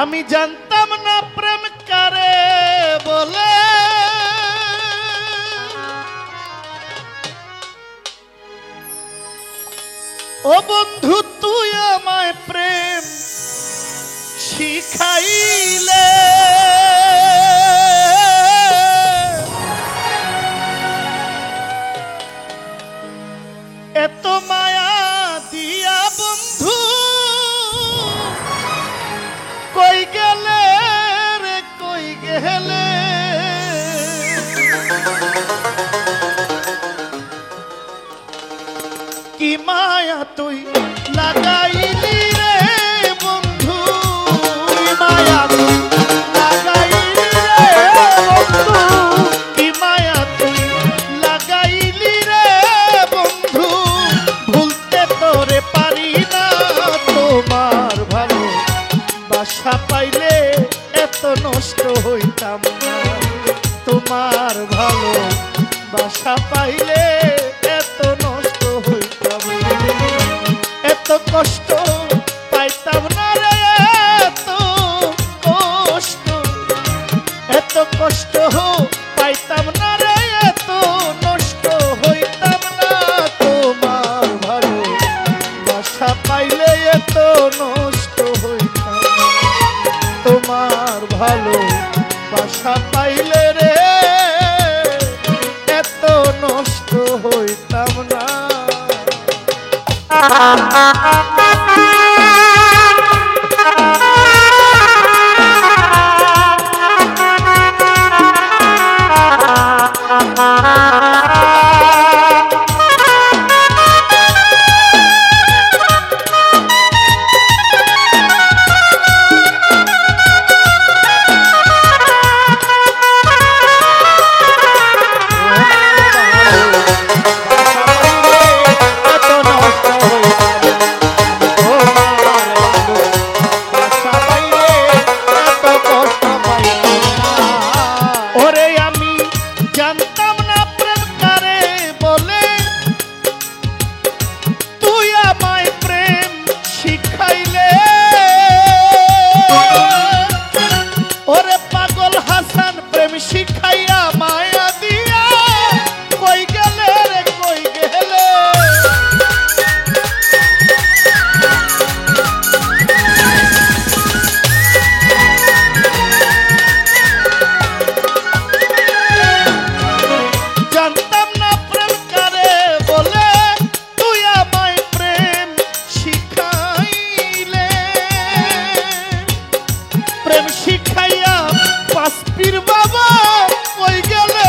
আমি জানতাম না প্রেম কারে বলে, ও বন্ধু তুই আমায় প্রেম শিখাইলে। এত মায়া দিয়া বন্ধু কই গেলে রে কই গেলে, কি মায়া তুই লাগাইলি রে বন্ধু, কি মায়া তুই লাগাইলি রে বন্ধু, কি মায়া তুই লাগাইলি রে বন্ধু, ভুলতে তোরে পারি না তোমার ভালো বাসা পাইলে এত নষ্ট হইতাম না, তোমার ভালো বাসা পাইলে এত নষ্ট হইতাম না, এত কষ্ট পাইতাম না রে, এত কষ্ট, এত কষ্ট পাইতাম না রে, এত নষ্ট হইতাম না, তোমার ভালো বাসা পাইলে এত নষ্ট হইতাম, তোমার ভালো বাসা পাইলে রে এত নষ্ট হইতাম না। জানতাম না প্রেম কারে বলে, তুই আমায় প্রেম শিখাইলে। ওরে পাগল হাসান প্রেম শিখাইয়া মায়া দিয়া কই গেলে রে কই গেলে, জানতাম না প্রেম কারে বলে, তুই আমায় প্রেম শিখাইলে। প্রেম শিখাইয়া পাঁচ পীর বাবা কই গেলে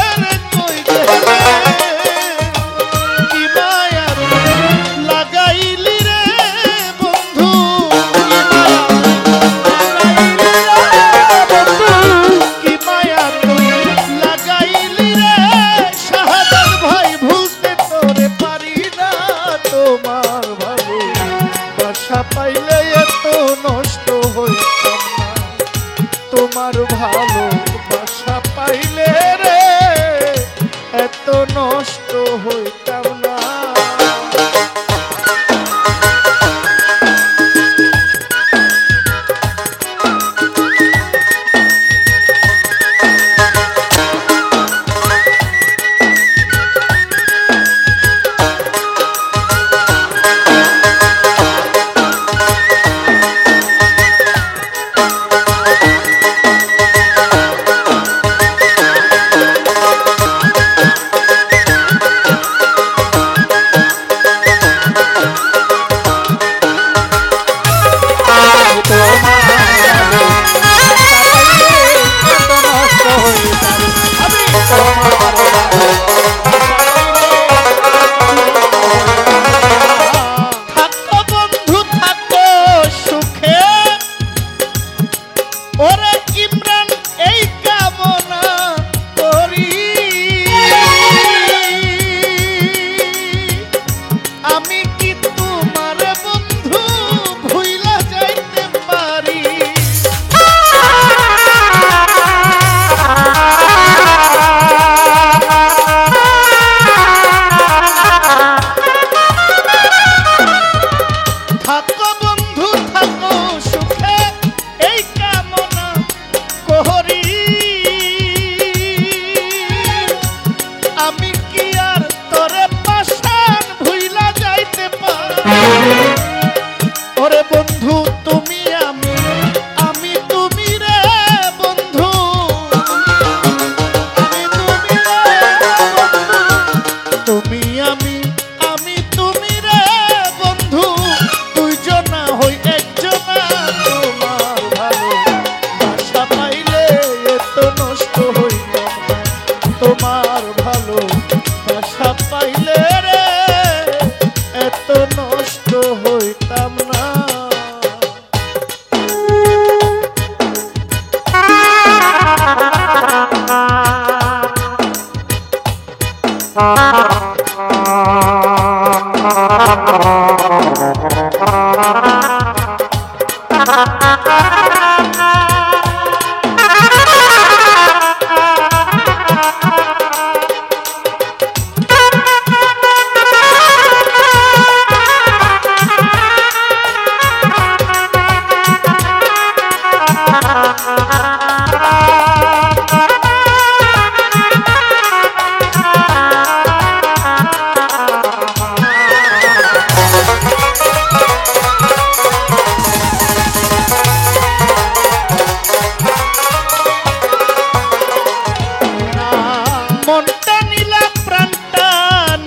মনটা নিলা প্রাণটা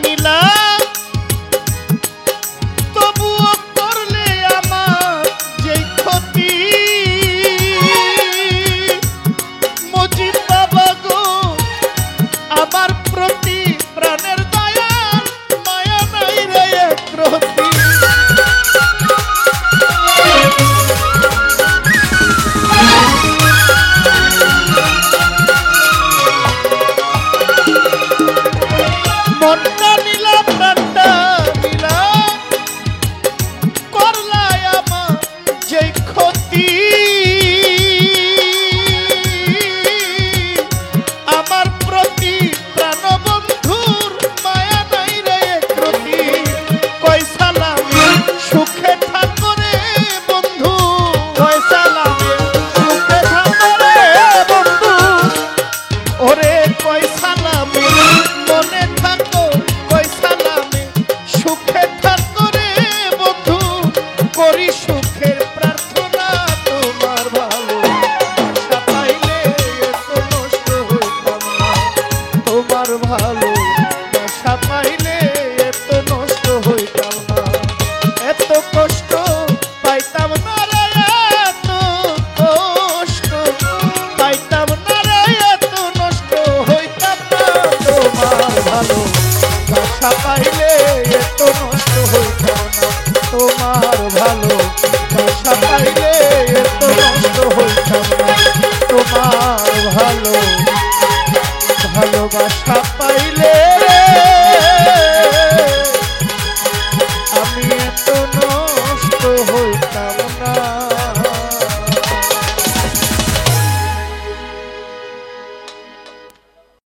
নিলা তবুও করলে আমার যেই ক্ষতি মজিদ বাবা গো আমার প্রতি প্রাণের দয়া মায়া নাই রে একরতি মনটা নিলা প্রাণটা নিলা করলাই আমার যেই ক্ষতি আমার প্রতি প্রাণবন্ধুর মায়া নাই রে একরতি কই সালামে সুখে থাকো রে বন্ধু কই সালামে সুখে থাকো রে বন্ধু ওরে কই সালামে মনে থাকো কই সালামে সুখে থাকো রে বন্ধু করি সুখের প্রার্থনা তোমার ভালো আশা পাইলে এত নষ্ট হইতাম না তোমার ভালো আশা পাইলে এত নষ্ট হইতাম না এত কষ্ট পাইতাম না রে এত কষ্ট পাইতাম না রে এত নষ্ট হইতাম না তোমার ভালো আশা পাইলে এত নষ্ট হইতাম না তোমার ভালো আশা পাইলে এত নষ্ট হইতাম না তোমার ভালো ভালোবাসা